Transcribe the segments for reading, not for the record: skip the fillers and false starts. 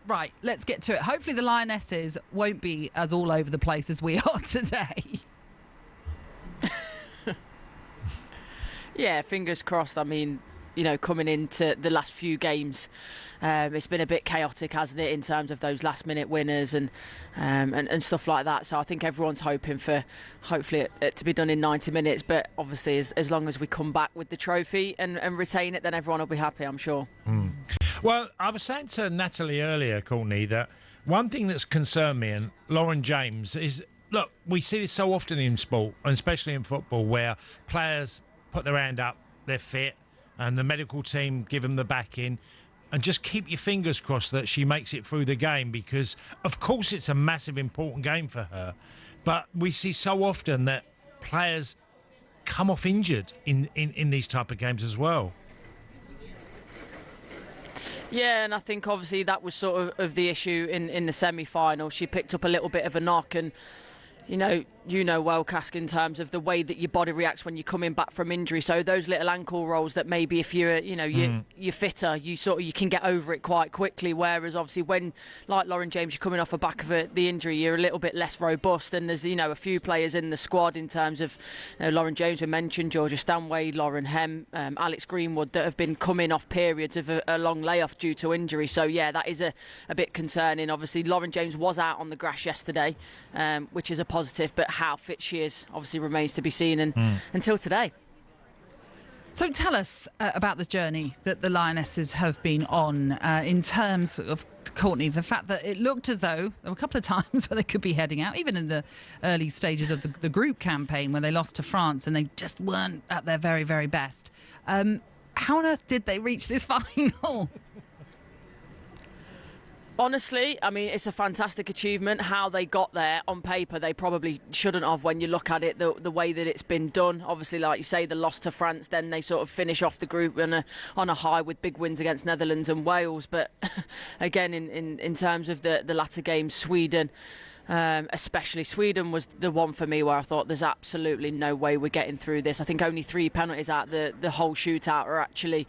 Right, let's get to it. Hopefully the Lionesses won't be as all over the place as we are today. Yeah, fingers crossed. I mean, coming into the last few games, it's been a bit chaotic, hasn't it, in terms of those last-minute winners and stuff like that. So I think everyone's hoping for, hopefully, it to be done in 90 minutes. But obviously, as long as we come back with the trophy and retain it, then everyone will be happy, I'm sure. Well, I was saying to Natalie earlier, Courtney, that one thing that's concerned me and Lauren James is, look, we see this so often in sport, and especially in football, where players put their hand up, they're fit, and the medical team give them the backing, and just keep your fingers crossed that she makes it through the game, because of course it's a massive important game for her, but we see so often that players come off injured in these type of games as well. Yeah, and I think obviously that was sort of the issue in the semi-final. She picked up a little bit of a knock, and you know well, Cask, in terms of the way that your body reacts when you're coming back from injury. So those little ankle rolls that maybe if you're, you're fitter, you can get over it quite quickly. Whereas obviously when, like Lauren James, you're coming off the back of the injury, you're a little bit less robust. And there's, a few players in the squad in terms of Lauren James, we mentioned, Georgia Stanway, Lauren Hem, Alex Greenwood, that have been coming off periods of a long layoff due to injury. So yeah, that is a bit concerning. Obviously, Lauren James was out on the grass yesterday, which is a positive, but how fit she is obviously remains to be seen, and until today. So tell us about the journey that the Lionesses have been on in terms of, Courtney, the fact that it looked as though there were a couple of times where they could be heading out, even in the early stages of the group campaign when they lost to France and they just weren't at their very, very best. How on earth did they reach this final? Honestly, I mean, it's a fantastic achievement. How they got there, on paper, they probably shouldn't have when you look at it, the way that it's been done. Obviously, like you say, the loss to France, then they sort of finish off the group on a high with big wins against Netherlands and Wales. But again, in terms of the latter games, Sweden, especially Sweden was the one for me where I thought there's absolutely no way we're getting through this. I think only 3 penalties out the whole shootout are actually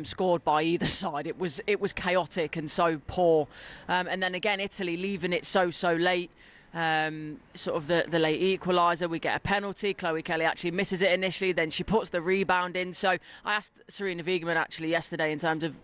scored by either side. It was chaotic and so poor, and then again Italy leaving it so late. Sort of the late equaliser, we get a penalty. Chloe Kelly actually misses it initially, then she puts the rebound in. So I asked Serena Wiegman actually yesterday, in terms of,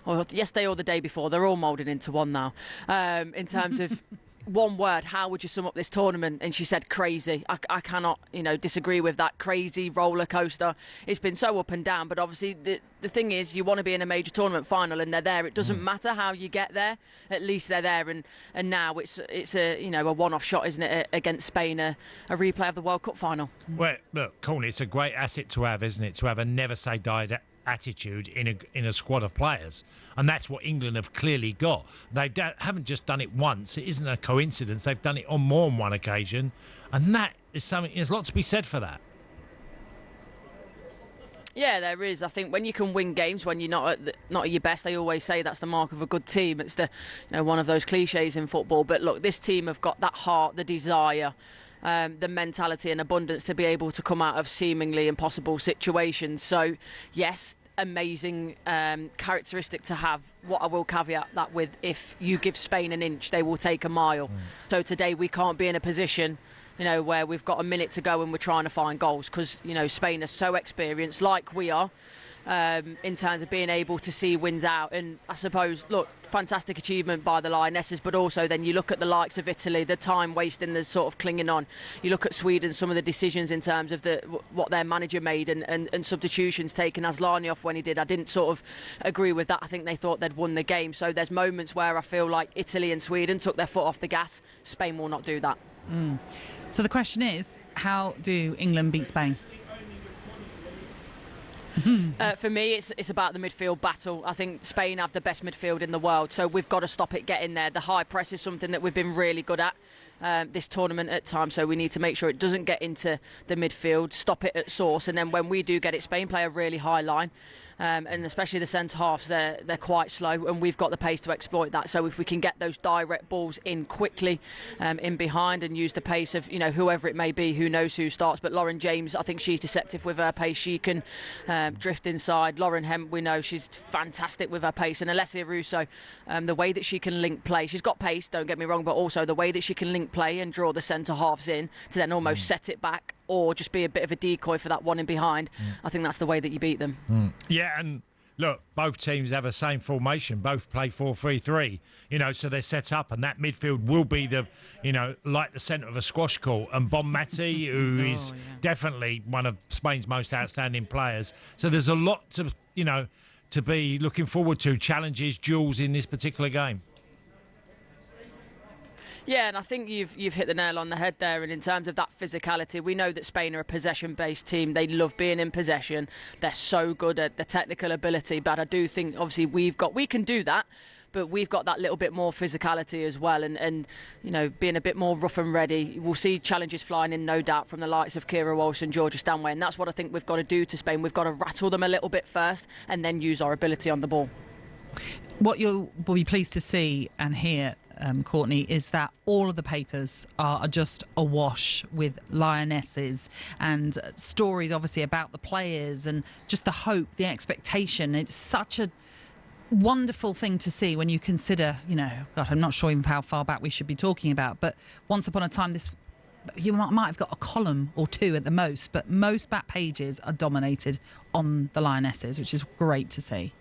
or yesterday or the day before, they're all moulded into one now, in terms of one word, how would you sum up this tournament? And she said crazy. I cannot disagree with that. Crazy roller coaster. It's been so up and down, but obviously the thing is, you want to be in a major tournament final and they're there. It doesn't matter how you get there, at least they're there, and now it's a one-off shot, isn't it, against Spain, a replay of the World Cup final. Well, look, Courtney, it's a great asset to have, isn't it, to have a never say die attitude in a squad of players, and that's what England have clearly got. They haven't just done it once. It isn't a coincidence. They've done it on more than one occasion, and that is something. There's a lot to be said for that. Yeah, there is. I think when you can win games when you're not at your best, they always say that's the mark of a good team. It's one of those cliches in football. But look, this team have got that heart, the desire, the mentality and abundance to be able to come out of seemingly impossible situations. So yes, amazing characteristic to have. What I will caveat that with, if you give Spain an inch, they will take a mile. So today we can't be in a position where we've got a minute to go and we're trying to find goals, because Spain are so experienced, like we are, in terms of being able to see wins out. And I suppose, look, fantastic achievement by the Lionesses, but also then you look at the likes of Italy, the time wasting, the sort of clinging on. You look at Sweden, some of the decisions in terms of what their manager made and substitutions taken. Asllani off when he did, I didn't sort of agree with that. I think they thought they'd won the game. So there's moments where I feel like Italy and Sweden took their foot off the gas. Spain will not do that. So the question is, how do England beat Spain? For me, it's about the midfield battle. I think Spain have the best midfield in the world, so we've got to stop it getting there. The high press is something that we've been really good at this tournament at times, so we need to make sure it doesn't get into the midfield, stop it at source, and then when we do get it, Spain play a really high line. and especially the centre halves, they're quite slow, and we've got the pace to exploit that. So if we can get those direct balls in quickly, in behind, and use the pace of whoever it may be, who knows who starts. But Lauren James, I think she's deceptive with her pace. She can drift inside. Lauren Hemp, we know she's fantastic with her pace, and Alessia Russo, the way that she can link play, she's got pace, don't get me wrong, but also the way that she can link play and draw the centre halves in to then almost set it back or just be a bit of a decoy for that one in behind. I think that's the way that you beat them. Yeah, and look, both teams have the same formation. Both play 4-3-3, so they're set up, and that midfield will be like the centre of a squash court. And Bonmati, who is definitely one of Spain's most outstanding players. So there's a lot to be looking forward to, challenges, duels in this particular game. Yeah, and I think you've hit the nail on the head there. And in terms of that physicality, we know that Spain are a possession-based team. They love being in possession. They're so good at the technical ability. But I do think, obviously, we can do that. But we've got that little bit more physicality as well, and being a bit more rough and ready. We'll see challenges flying in, no doubt, from the likes of Kira Walsh and Georgia Stanway, and that's what I think we've got to do to Spain. We've got to rattle them a little bit first, and then use our ability on the ball. What you'll be pleased to see and hear, Courtney, is that all of the papers are just awash with lionesses and stories, obviously, about the players and just the hope, the expectation. It's such a wonderful thing to see when you consider, God, I'm not sure even how far back we should be talking about, but once upon a time, you might have got a column or two at the most, but most back pages are dominated on the lionesses, which is great to see.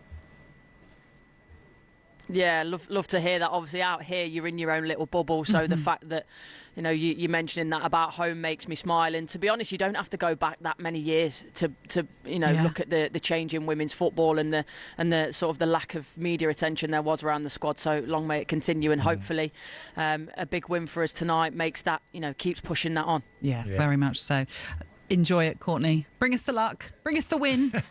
Yeah, love to hear that. Obviously, out here, you're in your own little bubble. So the fact that, you're mentioning that about home makes me smile. And to be honest, you don't have to go back that many years to look at the change in women's football and the sort of the lack of media attention there was around the squad. So long may it continue. And hopefully a big win for us tonight makes that, keeps pushing that on. Yeah, very much so. Enjoy it, Courtney. Bring us the luck. Bring us the win.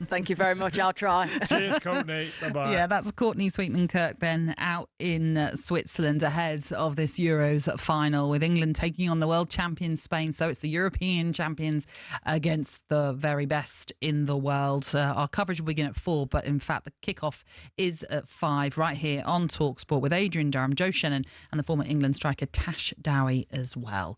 Thank you very much. I'll try. Cheers, Courtney. Bye-bye. Yeah, that's Courtney Sweetman-Kirk then out in Switzerland ahead of this Euros final, with England taking on the world champions Spain. So it's the European champions against the very best in the world. Our coverage will begin at 4, but in fact the kickoff is at 5 right here on talkSPORT with Adrian Durham, Joe Shannon and the former England striker Tash Dowie as well.